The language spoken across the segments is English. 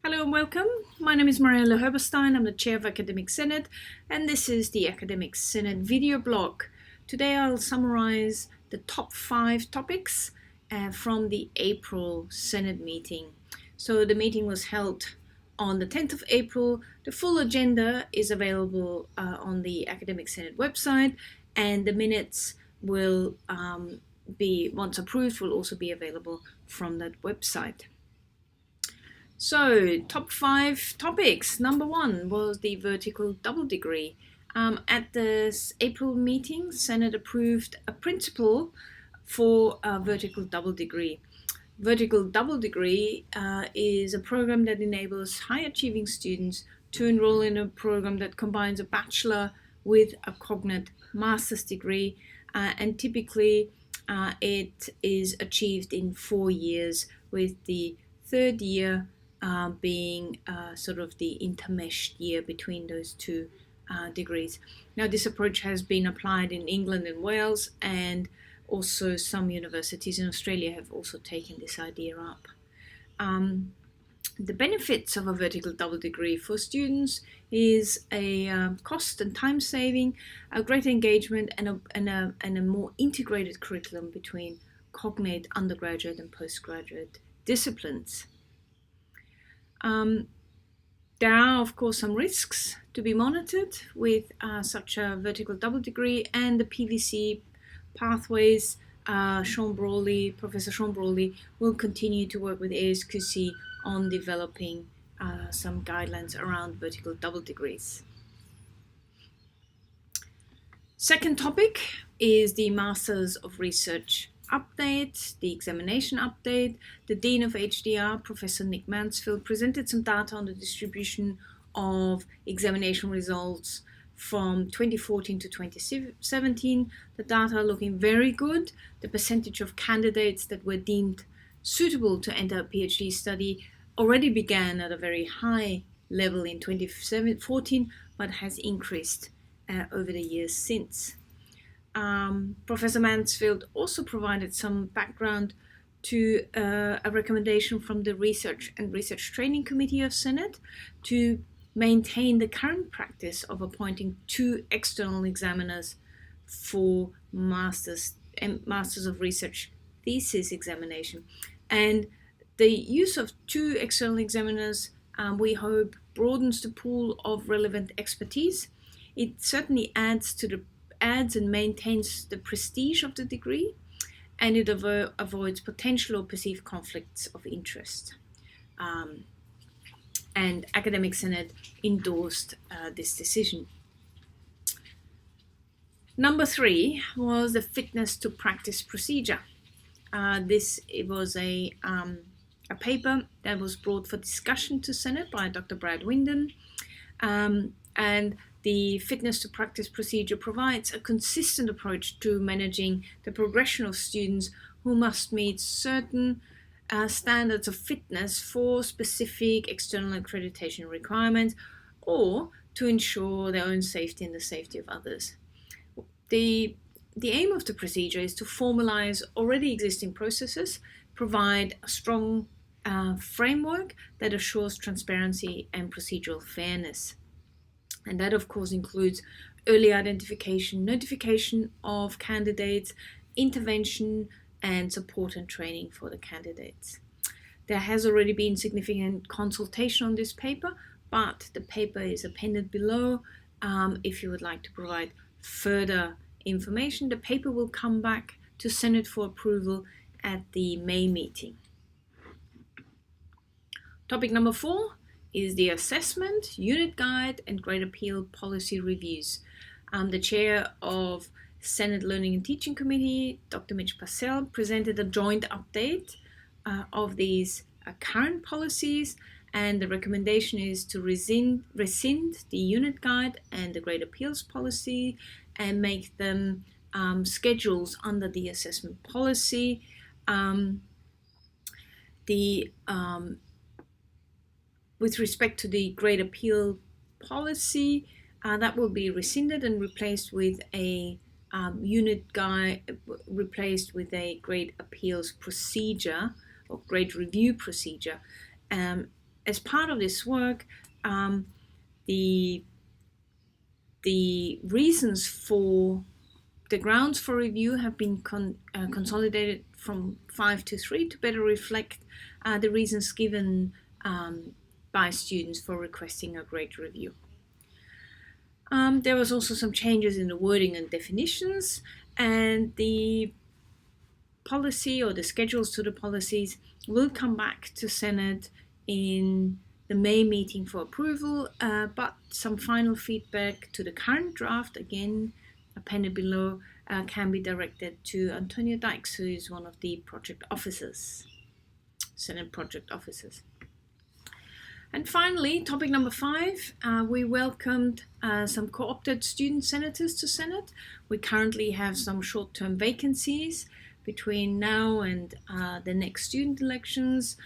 Hello and welcome. My name is Mariella Herberstein. I'm the Chair of Academic Senate, and this is the Academic Senate video blog. Today I'll summarize the top 5 topics from the April Senate meeting. So the meeting was held on the 10th of April. The full agenda is available on the Academic Senate website, and the minutes will be, once approved, will also be available from that website. So, top 5 topics. Number 1 was the vertical double degree. At the April meeting, Senate approved a principle for a vertical double degree. Vertical double degree is a program that enables high-achieving students to enroll in a program that combines a bachelor with a cognate master's degree, and typically it is achieved in 4 years, with the third year being sort of the intermeshed year between those two degrees. Now, this approach has been applied in England and Wales, and also some universities in Australia have also taken this idea up. The benefits of a vertical double degree for students is a cost and time saving, a greater engagement, and a more integrated curriculum between cognate undergraduate and postgraduate disciplines. There are, of course, some risks to be monitored with such a vertical double degree, and the PVC pathways. Professor Sean Brawley will continue to work with ASQC on developing some guidelines around vertical double degrees. Second topic is the Masters of Research update, the examination update. The Dean of HDR, Professor Nick Mansfield, presented some data on the distribution of examination results from 2014 to 2017. The data are looking very good. The percentage of candidates that were deemed suitable to enter a PhD study already began at a very high level in 2014, but has increased over the years since. Professor Mansfield also provided some background to a recommendation from the Research and Research Training Committee of Senate to maintain the current practice of appointing 2 external examiners for Masters of Research thesis examination. And the use of 2 external examiners, we hope, broadens the pool of relevant expertise. It certainly adds and maintains the prestige of the degree, and it avoids potential or perceived conflicts of interest. And Academic Senate endorsed this decision. Number 3 was the fitness to practice procedure. It was a paper that was brought for discussion to Senate by Dr. Brad Winden, and the fitness to practice procedure provides a consistent approach to managing the progression of students who must meet certain standards of fitness for specific external accreditation requirements, or to ensure their own safety and the safety of others. The aim of the procedure is to formalize already existing processes, provide a strong framework that assures transparency and procedural fairness. And that, of course, includes early identification, notification of candidates, intervention, and support and training for the candidates. There has already been significant consultation on this paper, but the paper is appended below if you would like to provide further information. The paper will come back to Senate for approval at the May meeting. Topic number 4 is the assessment, unit guide, and grade appeal policy reviews. The chair of Senate Learning and Teaching Committee, Dr. Mitch Purcell, presented a joint update of these current policies, and the recommendation is to rescind the unit guide and the grade appeals policy and make them schedules under the assessment policy. With respect to the grade appeal policy, that will be rescinded and replaced with a unit guide, replaced with a grade appeals procedure or grade review procedure. as part of this work, the reasons for the grounds for review have been consolidated from 5 to 3 to better reflect the reasons given by students for requesting a grade review. There was also some changes in the wording and definitions, and the policy or the schedules to the policies will come back to Senate in the May meeting for approval, but some final feedback to the current draft, again appended below, can be directed to Antonio Dykes, who is one of the project officers, Senate project officers. And finally, topic number 5, we welcomed some co-opted student senators to Senate. We currently have some short-term vacancies between now and the next student elections,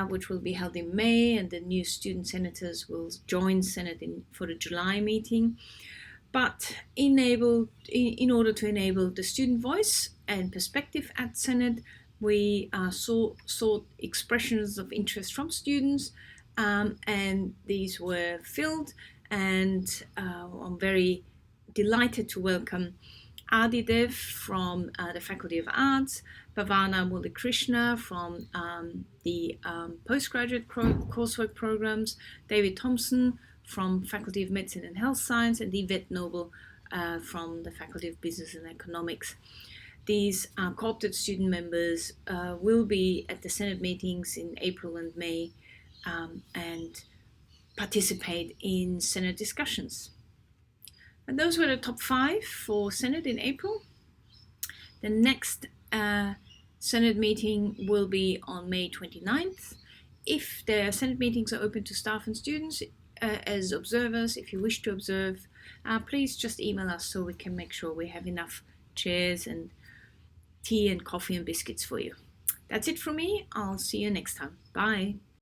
which will be held in May, and the new student senators will join Senate for the July meeting. But in order to enable the student voice and perspective at Senate, we sought expressions of interest from students, and these were filled, and I'm very delighted to welcome Adidev from the Faculty of Arts, Bhavana Muralikrishna from the postgraduate coursework programs, David Thompson from Faculty of Medicine and Health Science, and Yvette Noble from the Faculty of Business and Economics. These co-opted student members will be at the Senate meetings in April and May and participate in Senate discussions. And those were the top 5 for Senate in April. The next Senate meeting will be on May 29th. If the Senate meetings are open to staff and students as observers, if you wish to observe, please just email us so we can make sure we have enough chairs and tea and coffee and biscuits for you. That's it from me. I'll see you next time. Bye.